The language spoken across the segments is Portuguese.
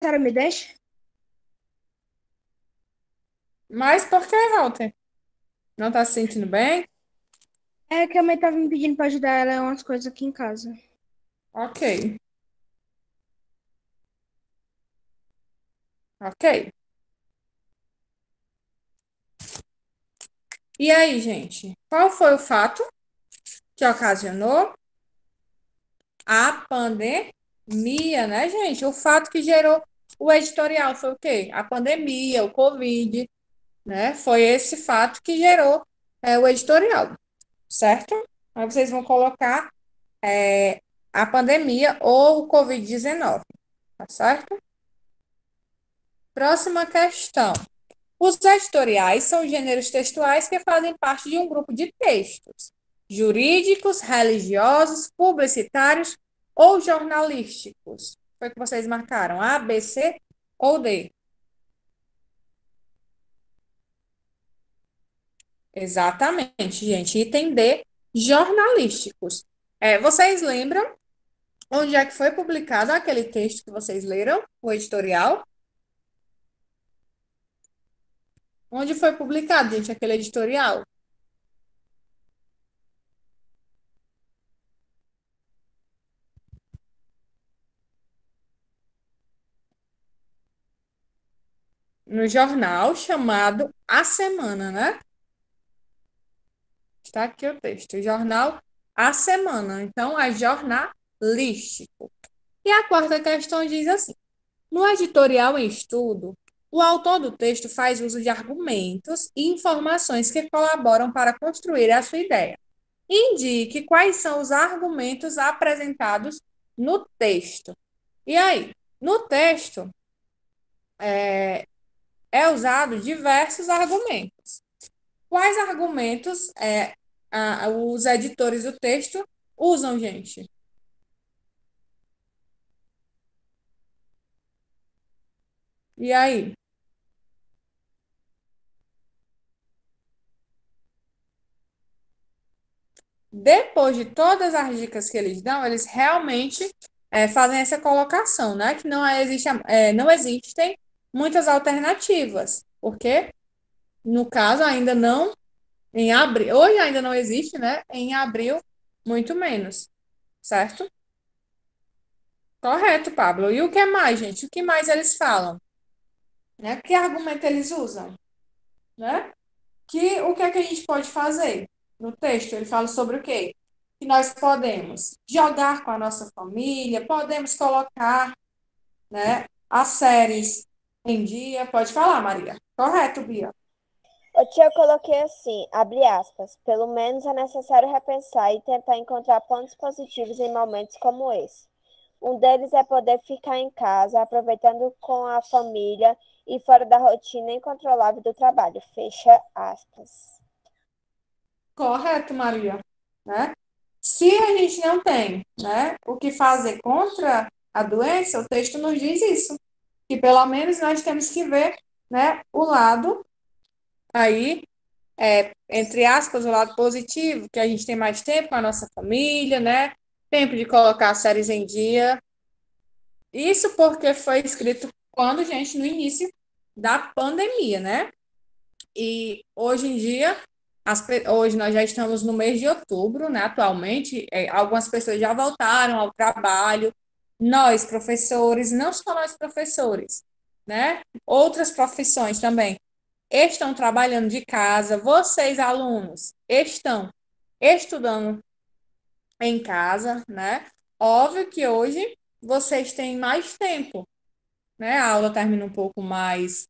Senhora me deixa? Mas por que, Walter? Não tá se sentindo bem? É que a mãe tava me pedindo pra ajudar ela em umas coisas aqui em casa. Ok, ok. E aí, gente? Qual foi o fato que ocasionou a pandemia, né, gente? O fato que gerou o editorial foi o quê? A pandemia, o Covid, né? Foi esse fato que gerou o editorial, certo? Aí vocês vão colocar a pandemia ou o Covid-19, tá certo? Próxima questão. Os editoriais são gêneros textuais que fazem parte de um grupo de textos jurídicos, religiosos, publicitários ou jornalísticos. Foi o que vocês marcaram? A, B, C ou D? Exatamente, gente. Item D, jornalísticos. Vocês lembram onde é que foi publicado aquele texto que vocês leram, o editorial? Onde foi publicado, gente, aquele editorial? No jornal chamado A Semana, né? Está aqui o texto. Jornal A Semana. Então, é jornalístico. E a quarta questão diz assim: no editorial em estudo, o autor do texto faz uso de argumentos e informações que colaboram para construir a sua ideia. Indique quais são os argumentos apresentados no texto. E aí, no texto é usado diversos argumentos. Quais argumentos os editores do texto usam, gente? E aí? Depois de todas as dicas que eles dão, eles realmente fazem essa colocação, né? Que não existem muitas alternativas, porque, no caso, ainda não, em abril, hoje ainda não existe, né? Em abril, muito menos, certo? Correto, Pablo. E o que mais, gente? O que mais eles falam? Né? Que argumento eles usam? Né? O que é que a gente pode fazer? No texto, ele fala sobre o quê? Que nós podemos jogar com a nossa família, podemos colocar, né, as séries em dia. Pode falar, Maria. Correto, Bia. Ô tia, eu coloquei assim, abre aspas, pelo menos é necessário repensar e tentar encontrar pontos positivos em momentos como esse. Um deles é poder ficar em casa, aproveitando com a família e fora da rotina incontrolável do trabalho. Fecha aspas. Correto, Maria. Né? Se a gente não tem, né, o que fazer contra a doença, o texto nos diz isso. Que pelo menos nós temos que ver, né, o lado aí entre aspas, o lado positivo, que a gente tem mais tempo com a nossa família, né? Tempo de colocar as séries em dia. Isso porque foi escrito quando, gente, no início da pandemia, né? E hoje em dia, hoje nós já estamos no mês de outubro, né? Atualmente, algumas pessoas já voltaram ao trabalho. Nós, professores, não só nós, professores, né? Outras profissões também estão trabalhando de casa, vocês, alunos, estão estudando em casa, né? Óbvio que hoje vocês têm mais tempo, né? A aula termina um pouco mais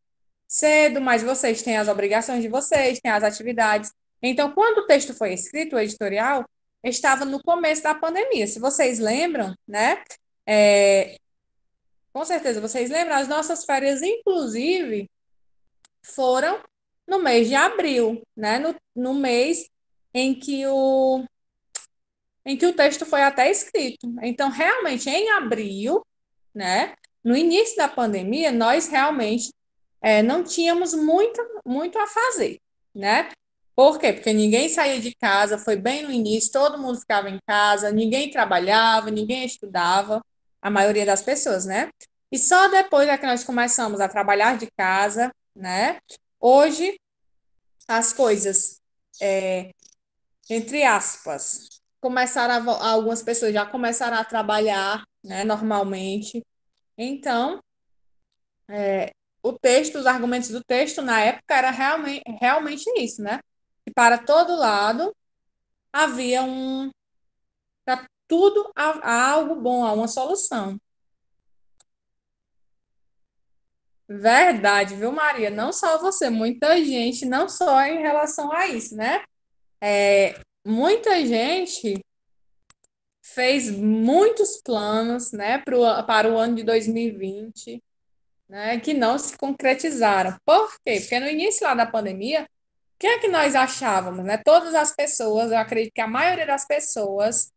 cedo, mas vocês têm as obrigações de vocês, têm as atividades. Então, quando o texto foi escrito, o editorial, estava no começo da pandemia. Se vocês lembram, né? É, com certeza vocês lembram, as nossas férias, inclusive, foram no mês de abril, né? No mês em que o texto foi até escrito. Então, realmente, em abril, né? No início da pandemia, nós realmente não tínhamos muito a fazer, né? Por quê? Porque ninguém saía de casa, foi bem no início, todo mundo ficava em casa, ninguém trabalhava, ninguém estudava, a maioria das pessoas, né? E só depois é que nós começamos a trabalhar de casa, né? Hoje, as coisas, entre aspas, algumas pessoas já começaram a trabalhar, né, normalmente. Então, os argumentos do texto na época era realmente isso, né? Que para todo lado havia para tudo há algo bom, há uma solução. Verdade, viu, Maria? Não só você, muita gente, não só em relação a isso, né? Muita gente fez muitos planos, né, para o ano de 2020, né, que não se concretizaram. Por quê? Porque no início lá da pandemia, o que é que nós achávamos, né? Todas as pessoas, eu acredito que a maioria das pessoas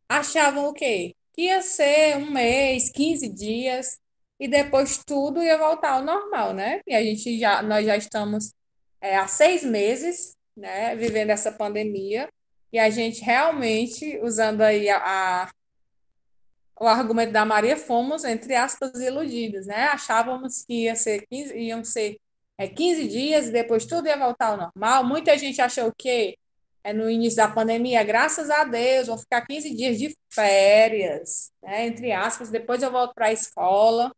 achavam o quê? Que ia ser um mês, 15 dias, e depois tudo ia voltar ao normal, né? E nós já estamos há 6 meses, né, vivendo essa pandemia, e a gente realmente, usando aí o argumento da Maria, fomos, entre aspas, iludidos, né? Achávamos que iam ser 15 dias e depois tudo ia voltar ao normal. Muita gente achou que no início da pandemia, graças a Deus, vou ficar 15 dias de férias, né? Entre aspas, depois eu volto para a escola.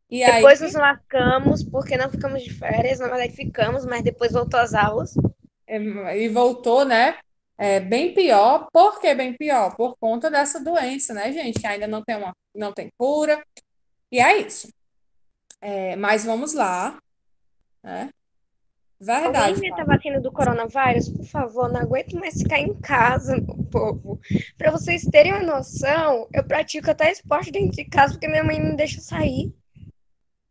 E aí, Depois nos lascamos, porque não ficamos de férias, na verdade ficamos, mas depois voltou às aulas. e voltou, né? Bem pior. Por que bem pior? Por conta dessa doença, né, gente? Que ainda não tem cura. E é isso. Mas vamos lá, né? Alguém Verdade, inventa a Fábio. vacina do coronavírus? Por favor, não aguento mais ficar em casa, meu povo. Para vocês terem uma noção, eu pratico até esporte dentro de casa porque minha mãe não deixa sair.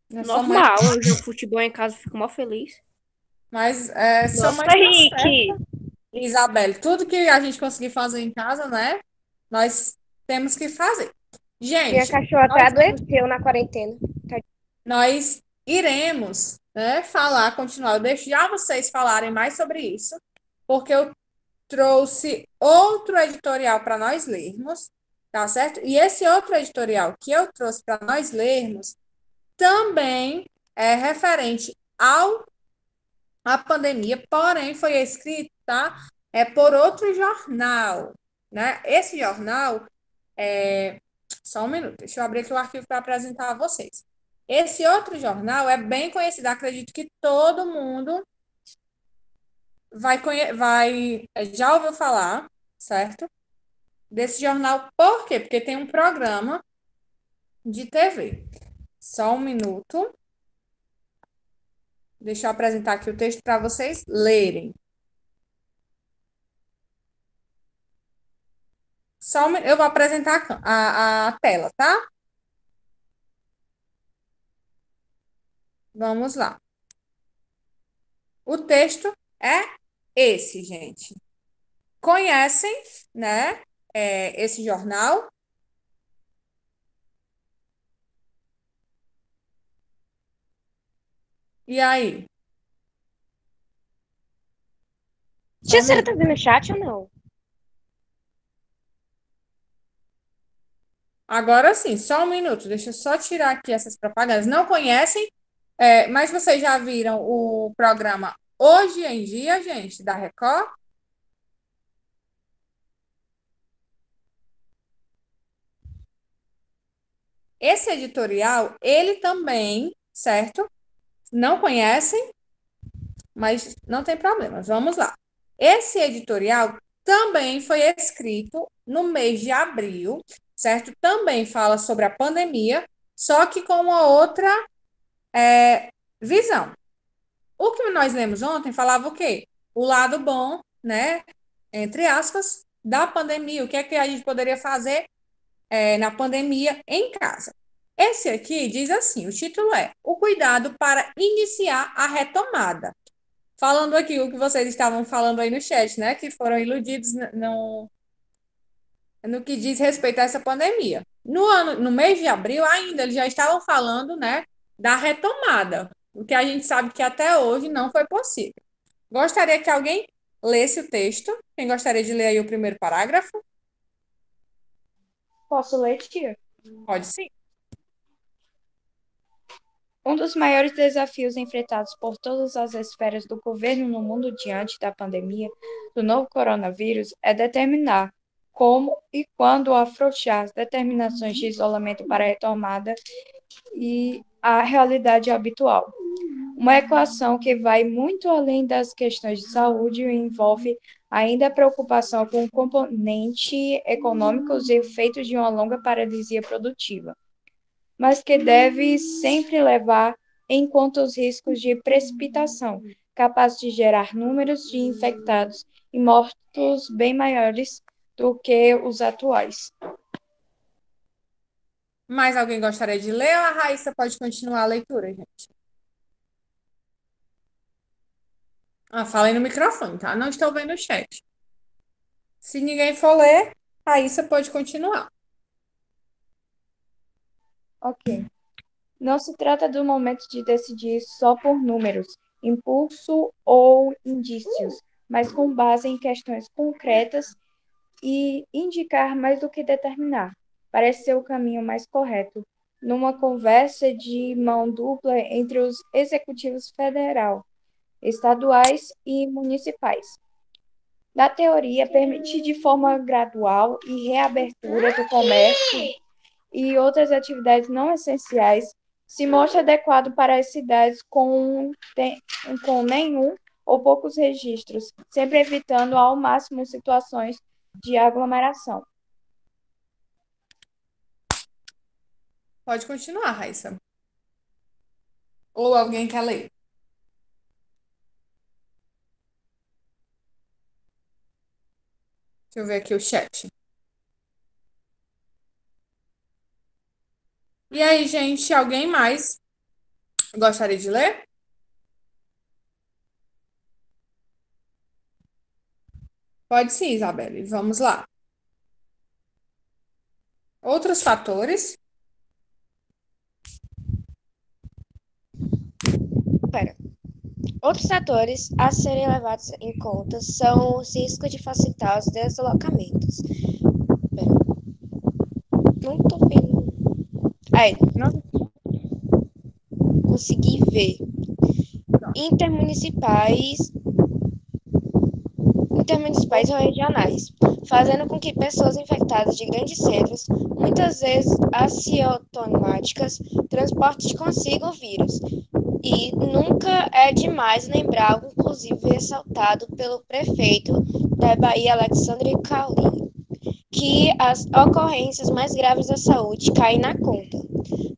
Sua mãe, Normal, eu jogo futebol em casa, fico mó feliz. mas sua Nossa, mãe tá Henrique! certa, Isabelle. Tudo que a gente conseguir fazer em casa, né? Nós temos que fazer. Minha Gente, cachorra até nós temos adoeceu na quarentena. nós iremos, né, continuar. Eu deixo já vocês falarem mais sobre isso, porque eu trouxe outro editorial para nós lermos, tá certo? E esse outro editorial que eu trouxe para nós lermos também é referente à pandemia, porém foi escrito, tá? Por outro jornal, né? Esse jornal só um minuto, deixa eu abrir aqui o arquivo para apresentar a vocês. Esse outro jornal é bem conhecido, acredito que todo mundo já ouviu falar, certo? Desse jornal, por quê? Porque tem um programa de TV. Só um minuto. Deixa eu apresentar aqui o texto para vocês lerem. Eu vou apresentar a tela, tá? Vamos lá. O texto é esse, gente. Conhecem, né, esse jornal? E aí? Só Tia, um você minuto. tá vendo o chat ou não? Agora sim, só um minuto. Deixa eu só tirar aqui essas propagandas. Não conhecem, mas vocês já viram o programa Hoje em Dia, gente, da Record? Esse editorial, ele também, certo? Não conhecem, mas não tem problema. Vamos lá. Esse editorial também foi escrito no mês de abril, certo? Também fala sobre a pandemia, só que com uma outra visão. O que nós lemos ontem falava o quê? O lado bom, né? Entre aspas, da pandemia. O que é que a gente poderia fazer na pandemia em casa? Esse aqui diz assim: o título é O Cuidado para Iniciar a Retomada. Falando aqui o que vocês estavam falando aí no chat, né? Que foram iludidos no que diz respeito a essa pandemia. No mês de abril, ainda, eles já estavam falando, né, da retomada, o que a gente sabe que até hoje não foi possível. Gostaria que alguém lesse o texto. Quem gostaria de ler aí o primeiro parágrafo? Posso ler, tia? Pode sim. Um dos maiores desafios enfrentados por todas as esferas do governo no mundo diante da pandemia do novo coronavírus é determinar como e quando afrouxar as determinações de isolamento para a retomada e a realidade habitual. Uma equação que vai muito além das questões de saúde e envolve ainda a preocupação com o componente econômico e os efeitos de uma longa paralisia produtiva, mas que deve sempre levar em conta os riscos de precipitação, capazes de gerar números de infectados e mortos bem maiores do que os atuais. Mais alguém gostaria de ler ou a Raíssa pode continuar a leitura, gente? Fala aí no microfone, tá? Não estou vendo o chat. Se ninguém for ler, a Raíssa pode continuar. Ok. Não se trata do momento de decidir só por números, impulso ou indícios, mas com base em questões concretas e indicar mais do que determinar. Parece ser o caminho mais correto, numa conversa de mão dupla entre os executivos federal, estaduais e municipais. Na teoria, permite de forma gradual e reabertura do comércio e outras atividades não essenciais se mostra adequado para as cidades com nenhum ou poucos registros, sempre evitando ao máximo situações de aglomeração. Pode continuar, Raíssa. Ou alguém quer ler? Deixa eu ver aqui o chat. E aí, gente, alguém mais gostaria de ler? Pode sim, Isabelle. Vamos lá. Outros fatores. Outros fatores a serem levados em conta são os riscos de facilitar os deslocamentos. Não tô vendo. Aí, Não. consegui ver. Intermunicipais ou regionais, fazendo com que pessoas infectadas de grandes centros, muitas vezes assintomáticas, transportem consigo o vírus. E nunca é demais lembrar algo, inclusive ressaltado pelo prefeito da Bahia, Alexandre Calil, que as ocorrências mais graves da saúde caem na conta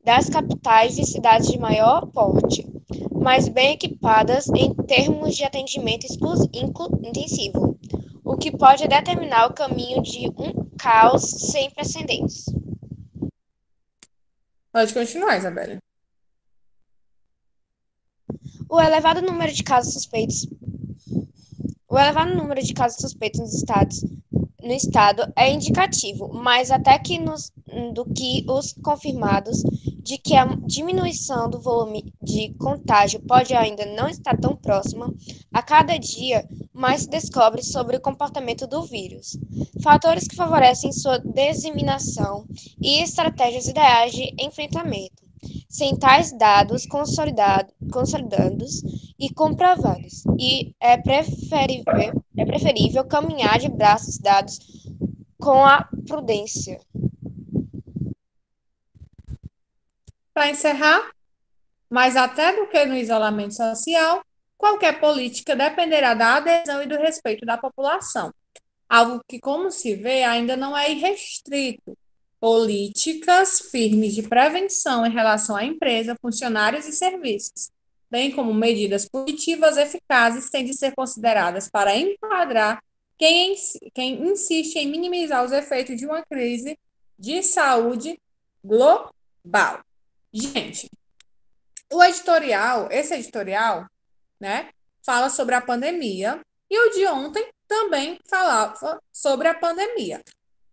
das capitais e cidades de maior porte, mas bem equipadas em termos de atendimento intensivo, o que pode determinar o caminho de um caos sem precedentes. Pode continuar, Isabelle. O elevado número de casos suspeitos no estado é indicativo, mais até que do que os confirmados, de que a diminuição do volume de contágio pode ainda não estar tão próxima. A cada dia, mais se descobre sobre o comportamento do vírus, fatores que favorecem sua disseminação e estratégias ideais de enfrentamento. Sem tais dados consolidados e comprovados, e é preferível caminhar de braços dados com a prudência. Para encerrar, mais até do que no isolamento social, qualquer política dependerá da adesão e do respeito da população, algo que, como se vê, ainda não é irrestrito. Políticas firmes de prevenção em relação à empresa, funcionários e serviços, bem como medidas punitivas eficazes, têm de ser consideradas para enquadrar quem insiste em minimizar os efeitos de uma crise de saúde global. Gente, esse editorial, né, fala sobre a pandemia e o de ontem também falava sobre a pandemia.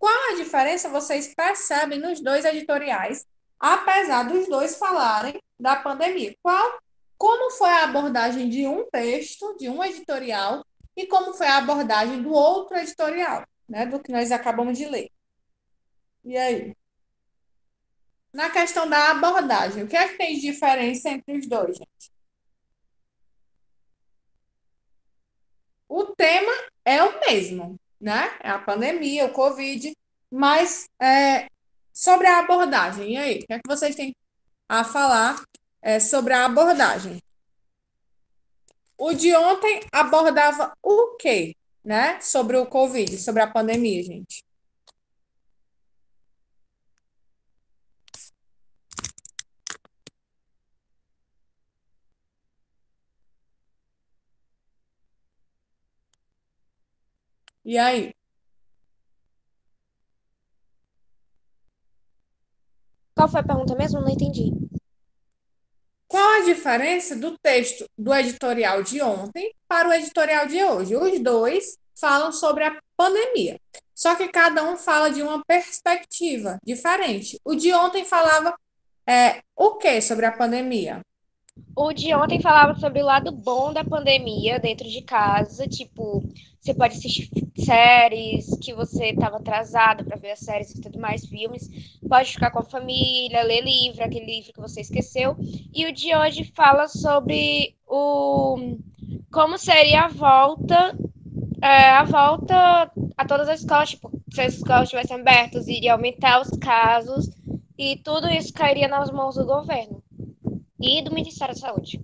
Qual a diferença vocês percebem nos dois editoriais, apesar dos dois falarem da pandemia? Como foi a abordagem de um texto, de um editorial, e como foi a abordagem do outro editorial, né, do que nós acabamos de ler? E aí? na questão da abordagem. O que é que tem de diferença entre os dois, gente? O tema é o mesmo, né? É a pandemia, o Covid, mas sobre a abordagem. E aí, o que é que vocês têm a falar sobre a abordagem? O de ontem abordava o quê, né? Sobre o Covid, sobre a pandemia, gente. E aí? Qual foi a pergunta mesmo? Não entendi. Qual a diferença do texto do editorial de ontem para o editorial de hoje? Os dois falam sobre a pandemia, só que cada um fala de uma perspectiva diferente. O de ontem falava o que sobre a pandemia? O de ontem falava sobre o lado bom da pandemia dentro de casa, tipo, você pode assistir séries que você estava atrasado para ver as séries e tudo mais, filmes, pode ficar com a família, ler livro, aquele livro que você esqueceu. E o de hoje fala sobre o como seria a volta a todas as escolas, tipo, se as escolas estivessem abertas, iria aumentar os casos e tudo isso cairia nas mãos do governo e do Ministério da Saúde.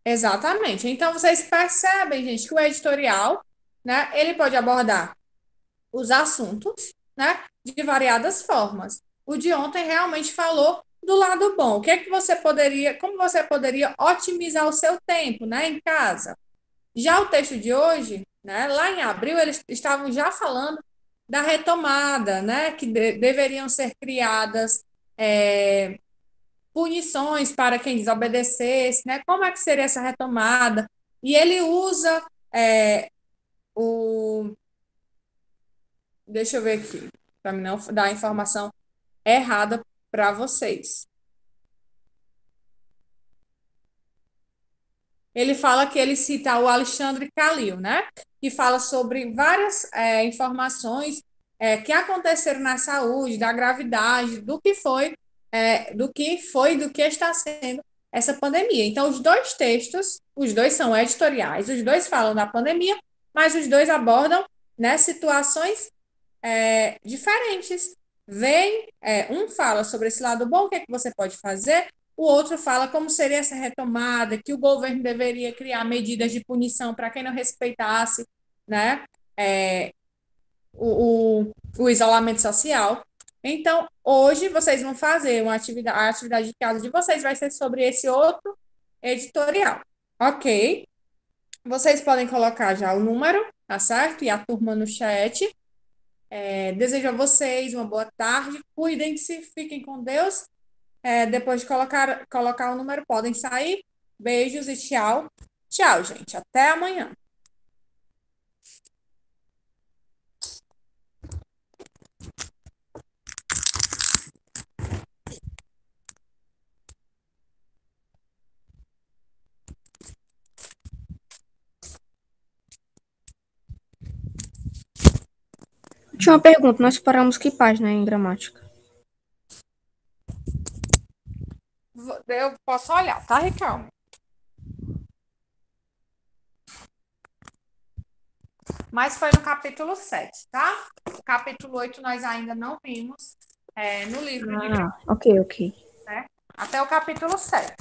Exatamente. Então vocês percebem, gente, que o editorial, né, ele pode abordar os assuntos, né, de variadas formas. O de ontem realmente falou do lado bom. O que é que você poderia, como você poderia otimizar o seu tempo, né, em casa? Já o texto de hoje, né, lá em abril, eles estavam já falando da retomada, né, que deveriam ser criadas punições para quem desobedecesse, né? Como é que seria essa retomada? E ele usa o. Deixa eu ver aqui, para não dar a informação errada para vocês. Ele fala que ele cita o Alexandre Calil, né? Que fala sobre várias informações que aconteceram na saúde, da gravidade, do que está sendo essa pandemia. Então, os dois textos, os dois são editoriais, os dois falam da pandemia, mas os dois abordam, né, situações diferentes. Um fala sobre esse lado bom, o que é que você pode fazer, o outro fala como seria essa retomada, que o governo deveria criar medidas de punição para quem não respeitasse, né, o isolamento social. Então, hoje vocês vão fazer a atividade de casa de vocês vai ser sobre esse outro editorial, ok? Vocês podem colocar já o número, tá certo? E a turma no chat. Desejo a vocês uma boa tarde, cuidem-se, fiquem com Deus. Depois de colocar o número, podem sair. Beijos e tchau. Tchau, gente. Até amanhã. Tinha uma pergunta, nós paramos que página em gramática? Eu posso olhar, tá, Ricardo? Mas foi no capítulo 7, tá? O capítulo 8 nós ainda não vimos no livro de gramática. Ok. Né? Até o capítulo 7.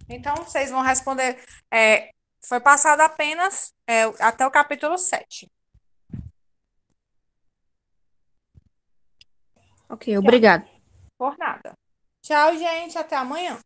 Então, vocês vão responder. Foi passado apenas até o capítulo 7. Ok, obrigado. Por nada. Tchau, gente. Até amanhã.